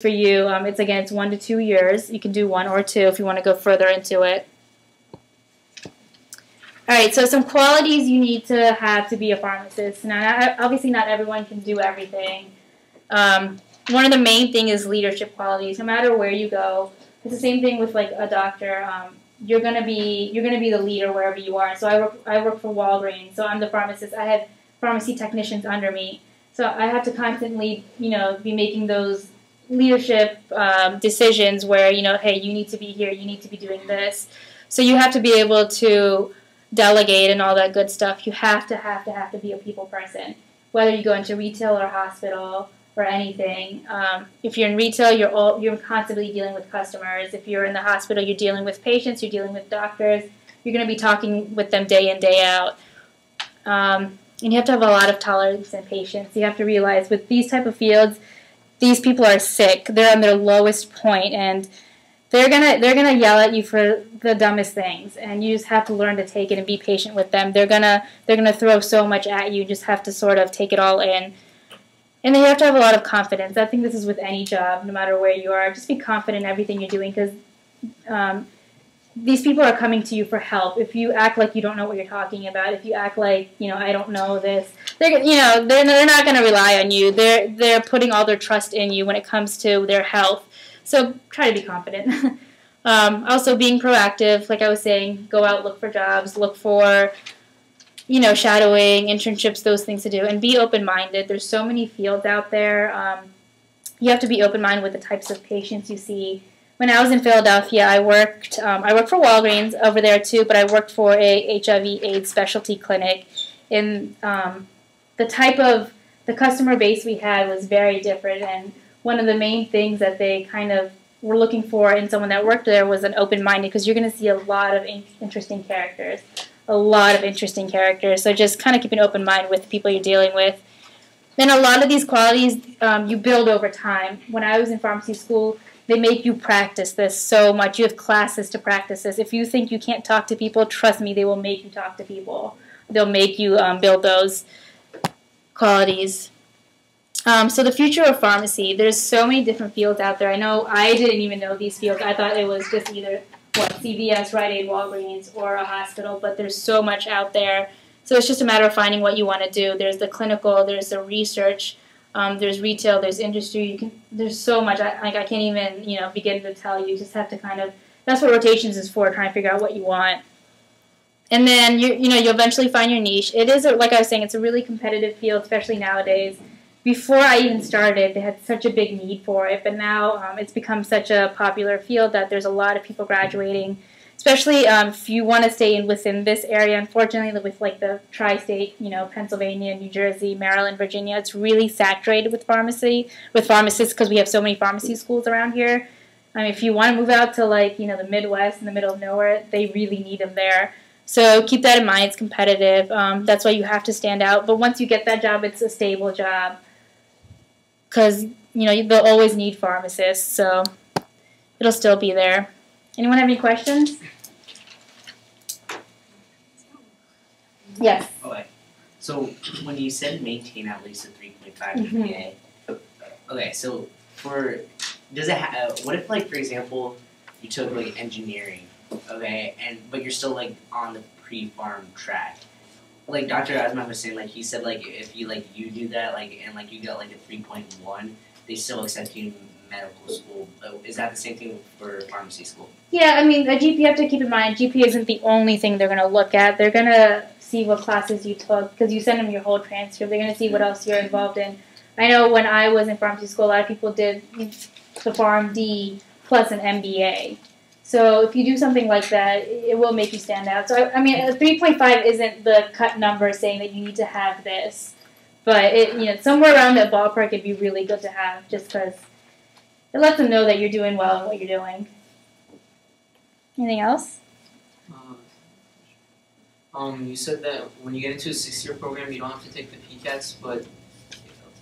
for you. It's 1 to 2 years. You can do 1 or 2 if you want to go further into it. All right, so some qualities you need to have to be a pharmacist. Now, obviously not everyone can do everything. One of the main things is leadership qualities. No matter where you go, it's the same thing with like a doctor. You're gonna be the leader wherever you are. So I work for Walgreens. So I'm the pharmacist. I have pharmacy technicians under me. So I have to constantly, be making those leadership decisions where, hey, you need to be here, you need to be doing this. So you have to be able to delegate and all that good stuff. You have to be a people person, whether you go into retail or hospital or anything. If you're in retail, you're constantly dealing with customers. If you're in the hospital, you're dealing with patients, you're dealing with doctors. You're going to be talking with them day in, day out. And you have to have a lot of tolerance and patience. You have to realize with these type of fields, these people are sick. They're on their lowest point, and they're gonna yell at you for the dumbest things, and you just have to learn to take it and be patient with them. They're gonna throw so much at you. You just have to sort of take it all in. And then you have to have a lot of confidence. I think this is with any job, no matter where you are. Just be confident in everything you're doing, because these people are coming to you for help. If you act like you don't know what you're talking about, if you act like, I don't know this, they're not going to rely on you. They're putting all their trust in you when it comes to their health. So try to be confident. Also being proactive, like I was saying, go out, look for jobs, look for, shadowing, internships, those things to do, and be open-minded. There's so many fields out there. You have to be open-minded with the types of patients you see. When I was in Philadelphia, I worked for Walgreens over there too, but I worked for a HIV/AIDS specialty clinic. And the customer base we had was very different. And one of the main things that they kind of were looking for in someone that worked there was an open-minded, because you're going to see a lot of interesting characters. So just kind of keep an open mind with the people you're dealing with. Then a lot of these qualities you build over time. When I was in pharmacy school, they make you practice this so much. You have classes to practice this. If you think you can't talk to people, trust me, they will make you talk to people. They'll make you build those qualities. So the future of pharmacy, there's so many different fields out there. I know I didn't even know these fields. I thought it was just either CVS, Rite Aid, Walgreens, or a hospital, but there's so much out there. So it's just a matter of finding what you want to do. There's the clinical, there's the research, there's retail, there's industry. There's so much. I can't even begin to tell you. You just have to that's what rotations is for, trying to figure out what you want. And then you'll eventually find your niche. It is, like I was saying, it's a really competitive field, especially nowadays. Before I even started, they had such a big need for it, but now it's become such a popular field that there's a lot of people graduating, especially if you want to stay within this area. Unfortunately, with like the tri-state, Pennsylvania, New Jersey, Maryland, Virginia, it's really saturated with pharmacists, because we have so many pharmacy schools around here. If you want to move out to the Midwest, in the middle of nowhere, they really need them there. So keep that in mind. It's competitive. That's why you have to stand out. But once you get that job, it's a stable job, because they'll always need pharmacists, so it'll still be there. Anyone have any questions? Yes. Okay. So when you said maintain at least a 3.5 GPA, okay. So what if, for example, you took engineering, okay, but you're still on the pre-pharm track? Like Dr. Asma was saying, he said if you do that and you got a 3.1, they still accept you in medical school. Is that the same thing for pharmacy school? Yeah, you have to keep in mind, GPA isn't the only thing they're going to look at. They're going to see what classes you took, because you send them your whole transcript. They're going to see what else you're involved in. I know when I was in pharmacy school, a lot of people did the PharmD plus an MBA. So if you do something like that, it will make you stand out. So, a 3.5 isn't the cut number saying that you need to have this. But, somewhere around that ballpark, it'd be really good to have, just because it lets them know that you're doing well in what you're doing. Anything else? You said that when you get into a 6-year program, you don't have to take the PCATs, but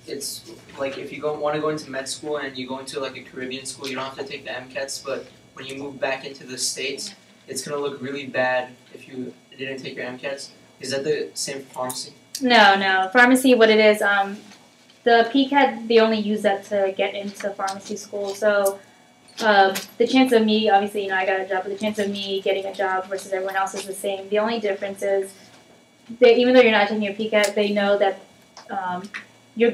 it's if you want to go into med school and you go into a Caribbean school, you don't have to take the MCATs, but when you move back into the States, it's going to look really bad if you didn't take your MCATs. Is that the same for pharmacy? No. Pharmacy, what it is, the PCAT, they only use that to get into pharmacy school. So the chance of me, obviously, you know, I got a job, but the chance of me getting a job versus everyone else is the same. The only difference is that even though you're not taking your PCAT, they know that you're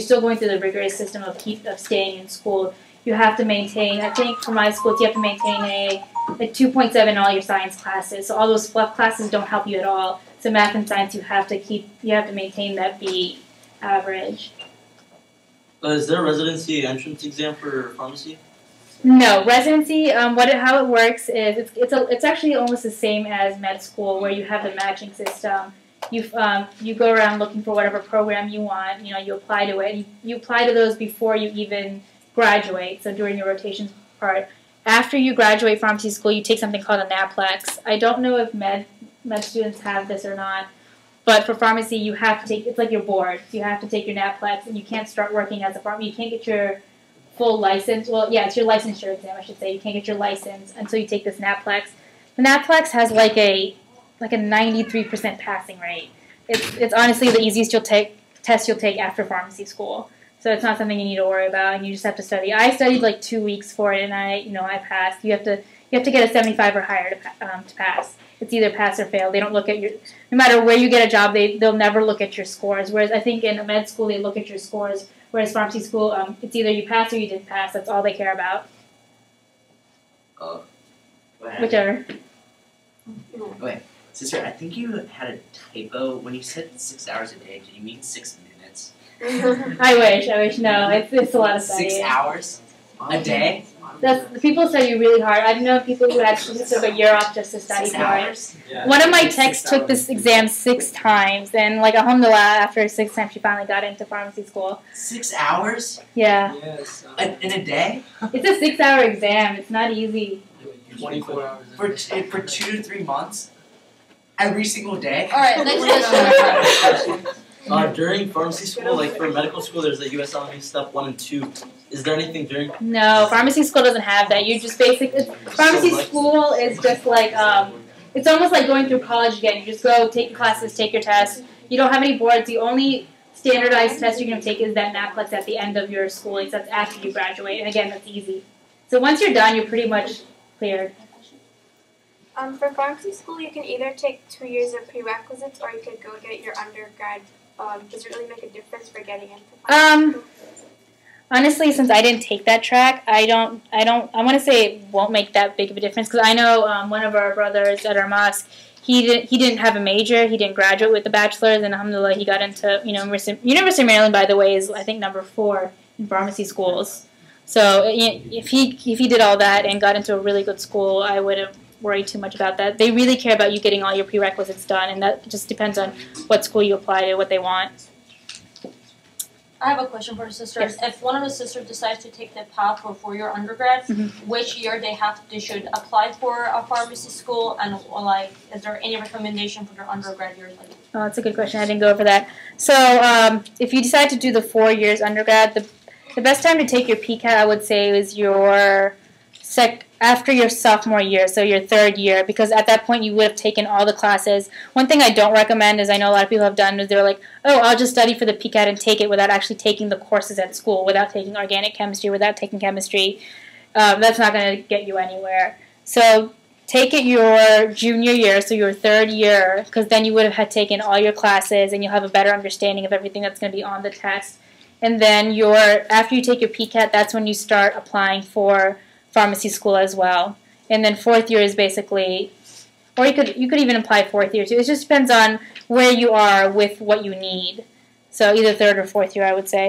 still going through the rigorous system of staying in school. You have to maintain, I think for my schools, you have to maintain a 2.7 in all your science classes. So all those fluff classes don't help you at all. So math and science, you have to maintain that B average. Is there a residency entrance exam for pharmacy? No, residency. How it works is it's actually almost the same as med school, where you have the matching system. You go around looking for whatever program you want. You know, you apply to it. You apply to those before you even graduate. So during your rotations part, after you graduate pharmacy school, you take something called a NAPLEX. I don't know if med students have this or not, but for pharmacy, you have to take. It's like your board. So you have to take your NAPLEX, and you can't start working as a pharmacist. You can't get your full license. Well, yeah, it's your licensure exam, I should say. You can't get your license until you take this NAPLEX. The NAPLEX has like a 93% passing rate. It's honestly the easiest test you'll take after pharmacy school. So it's not something you need to worry about, and you just have to study. I studied like 2 weeks for it, and I passed. You have to get a 75 or higher to pass. It's either pass or fail. They don't look at no matter where you get a job, they'll never look at your scores. Whereas I think in med school they look at your scores. Whereas pharmacy school, it's either you pass or you didn't pass. That's all they care about. Whichever. Wait, sister, I think you had a typo. When you said 6 hours a day, did you mean 6 minutes? I wish. No, it's a lot of studying. 6 hours a day? People study really hard. I've known people who actually took a year off just to study 6 for hours? it. Yeah. One of my techs took this exam 6 times, and like alhamdulillah, after 6 times she finally got into pharmacy school. 6 hours? Yeah. Yes. In a day? It's a 6-hour exam. It's not easy. 24 hours. For 2 to 3 months? Every single day? Alright, next question. During pharmacy school, like for medical school, there's the USLME step 1 and 2. Is there anything during? No, pharmacy school doesn't have that. You just pharmacy school is just like it's almost like going through college again. You just go take your classes, take your tests. You don't have any boards. The only standardized test you're going to take is that NAPLEX at the end of your schooling. So that's after you graduate, and again, that's easy. So once you're done, you're pretty much cleared. For pharmacy school, you can either take 2 years of prerequisites, or you could go get your undergrad. Does it really make a difference for getting into pharmacy school? Honestly, since I didn't take that track, I want to say it won't make that big of a difference, because I know one of our brothers at our mosque, he didn't have a major, he didn't graduate with the bachelor's, and alhamdulillah, he got into University of Maryland, by the way, is I think number 4 in pharmacy schools. So if he did all that and got into a really good school, I wouldn't worry too much about that. They really care about you getting all your prerequisites done, and that just depends on what school you apply to, what they want. I have a question for the sisters. Yes. If one of the sisters decides to take the path for 4-year undergrad, which year they should apply for a pharmacy school, and like, is there any recommendation for their undergrad years? Like, Oh, that's a good question. I didn't go over that. So if you decide to do the 4 years undergrad, the best time to take your PCAT, I would say, is after your sophomore year, so your 3rd year, because at that point you would have taken all the classes. One thing I don't recommend, is I know a lot of people have done, is they're like, oh, I'll just study for the PCAT and take it without actually taking the courses at school, without taking organic chemistry, without taking chemistry. That's not going to get you anywhere. So take it your junior year, so your 3rd year, because then you would have had taken all your classes and you'll have a better understanding of everything that's going to be on the test. And then after you take your PCAT, that's when you start applying for pharmacy school as well. And then 4th year is basically, or you could even apply 4th year too. It just depends on where you are with what you need. So either 3rd or 4th year, I would say.